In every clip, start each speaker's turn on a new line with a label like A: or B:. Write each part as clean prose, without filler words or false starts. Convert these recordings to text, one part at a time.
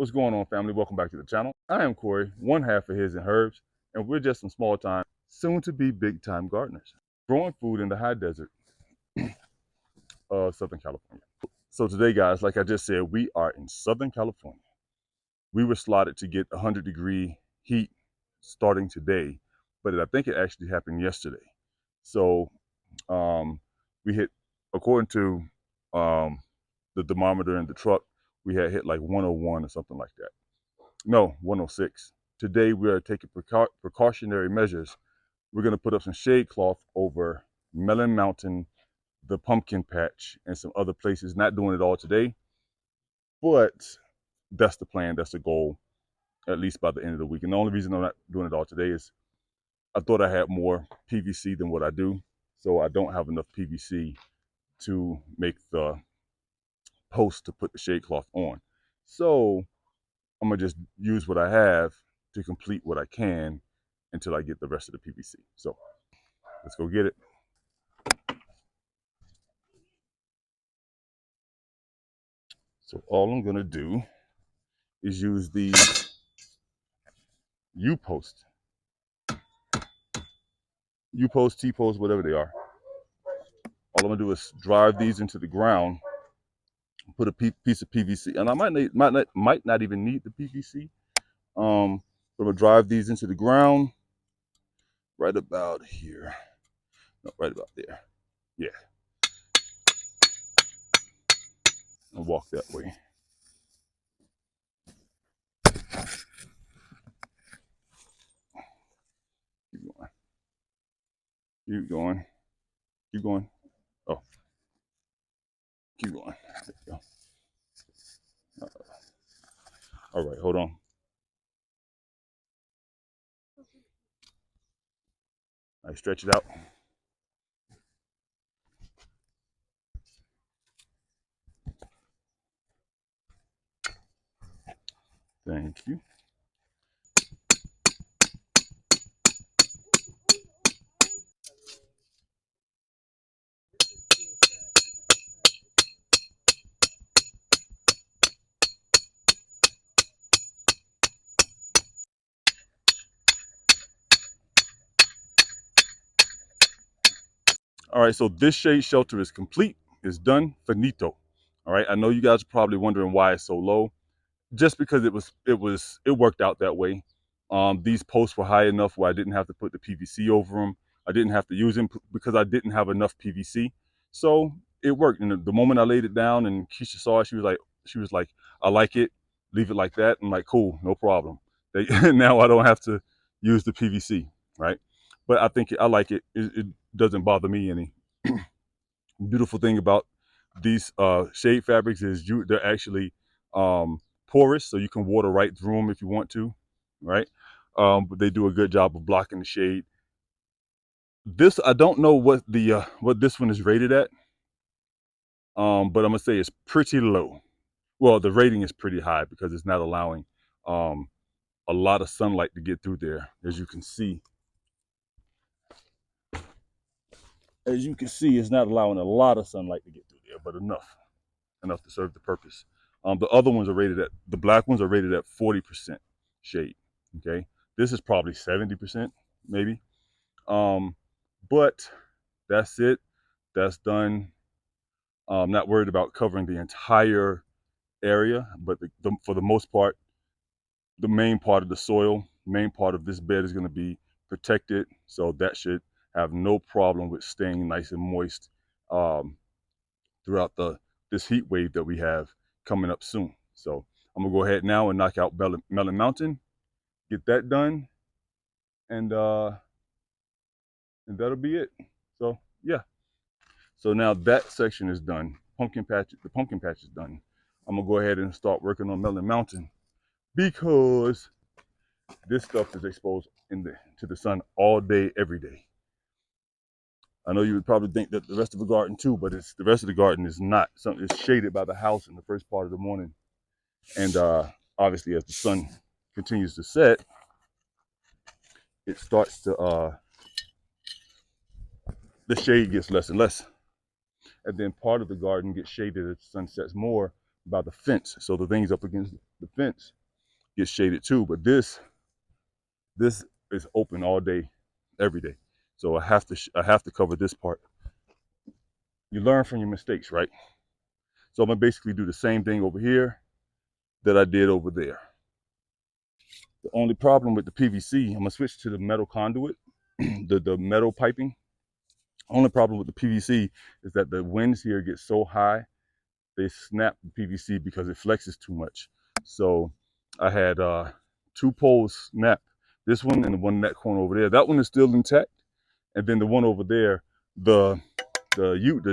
A: What's going on, family? Welcome back to the channel. I am Corey, one half of His and Herbs, and we're just some small time, soon to be big time gardeners, growing food in the high desert of Southern California. So today, guys, like I just said, we are in Southern California. We were slotted to get 100-degree heat starting today, but I think it actually happened yesterday. So we hit, according to the thermometer in the truck, we had hit like 101 or something like that. No, 106. Today we are taking precautionary measures. We're going to put up some shade cloth over Melon Mountain, the pumpkin patch, and some other places. Not doing it all today, but that's the plan. That's the goal, at least by the end of the week. And the only reason I'm not doing it all today is I thought I had more PVC than what I do. So I don't have enough PVC to make the post to put the shade cloth on. So I'm gonna just use what I have to complete what I can until I get the rest of the PVC. So let's go get it. So all I'm gonna do is use the U-post, T-post, whatever they are. All I'm gonna do is drive these into the ground, put a piece of PVC, and I might not even need the PVC. I'm gonna drive these into the ground right about here. No, right about there. Yeah. And walk that way. Keep going. Keep going. Keep going. Oh. Keep going. There you go. All right, hold on. I stretch it out. Thank you. All right, so this shade shelter is complete. It's done, finito. All right, I know you guys are probably wondering why it's so low. Just because it worked out that way. These posts were high enough where I didn't have to put the PVC over them. I didn't have to use them because I didn't have enough PVC. So it worked. And the moment I laid it down and Keisha saw it, she was like, I like it. Leave it like that. I'm like, cool, no problem. Now I don't have to use the PVC, right? But I like it. It doesn't bother me any. Beautiful thing about these shade fabrics is they're actually porous, so you can water right through them if you want to, right? But they do a good job of blocking the shade. This, I don't know what this one is rated at, but I'm gonna say it's pretty low. Well, the rating is pretty high because it's not allowing a lot of sunlight to get through there. As you can see, it's not allowing a lot of sunlight to get through there, but enough to serve the purpose. The other ones are rated at, the black ones are rated at 40% shade. Okay, this is probably 70%, maybe. But that's it. That's done. I'm not worried about covering the entire area, but for the most part, the main part of the soil, main part of this bed is going to be protected. So that should have no problem with staying nice and moist throughout this heat wave that we have coming up soon. So I'm gonna go ahead now and knock out Melon Mountain, get that done, and that'll be it. So yeah. So now that section is done. The pumpkin patch is done. I'm gonna go ahead and start working on Melon Mountain because this stuff is exposed to the sun all day, every day. I know you would probably think that the rest of the garden too, but the rest of the garden is not. It's shaded by the house in the first part of the morning. And obviously as the sun continues to set, it starts to, the shade gets less and less. And then part of the garden gets shaded as the sun sets more by the fence. So the things up against the fence get shaded too. But this is open all day, every day. So I have to cover this part. You learn from your mistakes, right? So I'm gonna basically do the same thing over here that I did over there. The only problem with the PVC, I'm gonna switch to the metal conduit, the metal piping. Only problem with the PVC is that the winds here get so high, they snap the PVC because it flexes too much. So I had two poles snap, this one and the one in that corner over there. That one is still intact, and then the one over there, the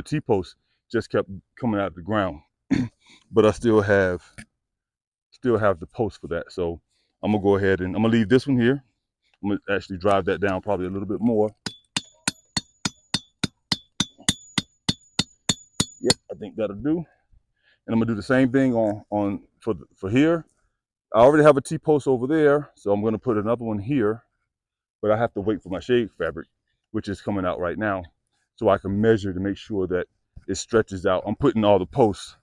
A: T-post just kept coming out of the ground. But I still have the post for that. So I'm gonna go ahead and I'm gonna leave this one here. I'm gonna actually drive that down probably a little bit more. Yep, I think that'll do. And I'm gonna do the same thing for here. I already have a T-post over there, so I'm gonna put another one here, but I have to wait for my shade fabric, which is coming out right now, so I can measure to make sure that it stretches out. I'm putting all the posts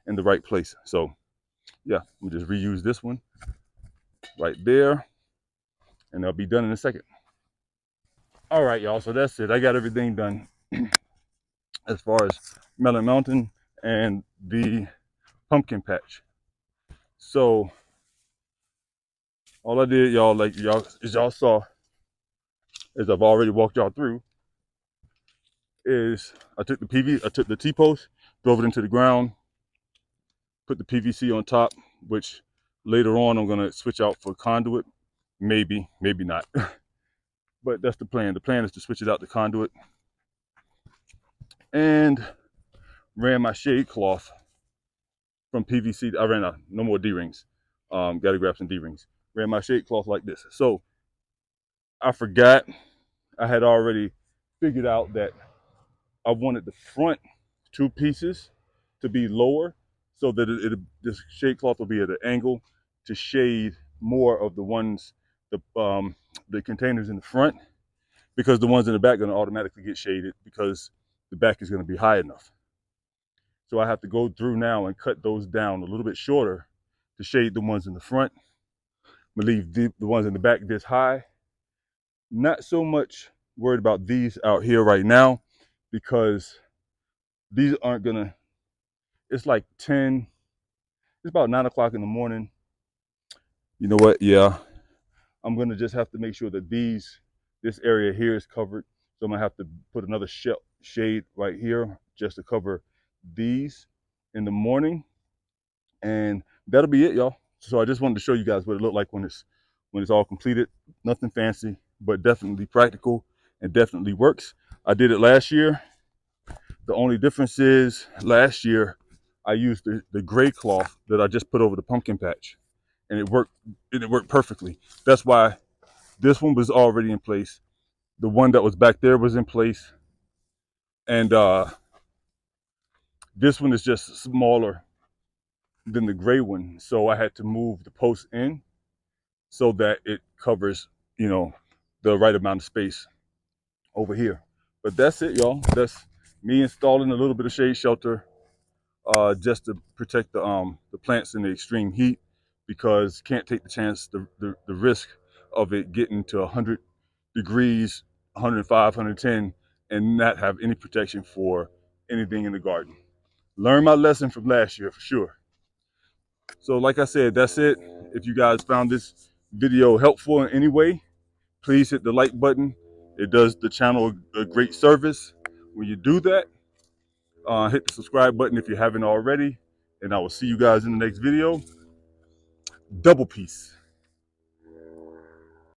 A: in the right place. So yeah, I'm just reuse this one right there, and I'll be done in a second. All right, y'all, so that's it. I got everything done as far as Melon Mountain and the pumpkin patch. So all I did, y'all, as y'all saw, as I've already walked y'all through, is I took the T-post, drove it into the ground, put the PVC on top, which later on I'm gonna switch out for conduit. Maybe not. But that's the plan. The plan is to switch it out to conduit. And ran my shade cloth from PVC. I ran out, no more D-rings. Gotta grab some D-rings. Ran my shade cloth like this. So I forgot, I had already figured out that I wanted the front two pieces to be lower so that this shade cloth will be at an angle to shade more of the containers in the front, because the ones in the back are going to automatically get shaded because the back is going to be high enough. So I have to go through now and cut those down a little bit shorter to shade the ones in the front. I'm going to leave the ones in the back this high. Not so much worried about these out here right now, because these aren't gonna, it's like 10, it's about 9 o'clock in the morning. You know what, yeah, I'm gonna just have to make sure that this area here is covered. So I'm gonna have to put another shade right here just to cover these in the morning. And that'll be it, y'all. So I just wanted to show you guys what it looked like when it's all completed. Nothing fancy, but definitely practical and definitely works. I did it last year. The only difference is last year I used the gray cloth that I just put over the pumpkin patch, and it worked perfectly. That's why this one was already in place. The one that was back there was in place, and this one is just smaller than the gray one. So I had to move the post in so that it covers, the right amount of space over here. But that's it, y'all. That's me installing a little bit of shade shelter just to protect the plants in the extreme heat, because can't take the chance, the risk of it getting to 100 degrees, 105, 110, and not have any protection for anything in the garden. Learn my lesson from last year for sure. So like I said, that's it. If you guys found this video helpful in any way, please hit the like button. It does the channel a great service when you do that. Hit the subscribe button if you haven't already, and I will see you guys in the next video. Double peace.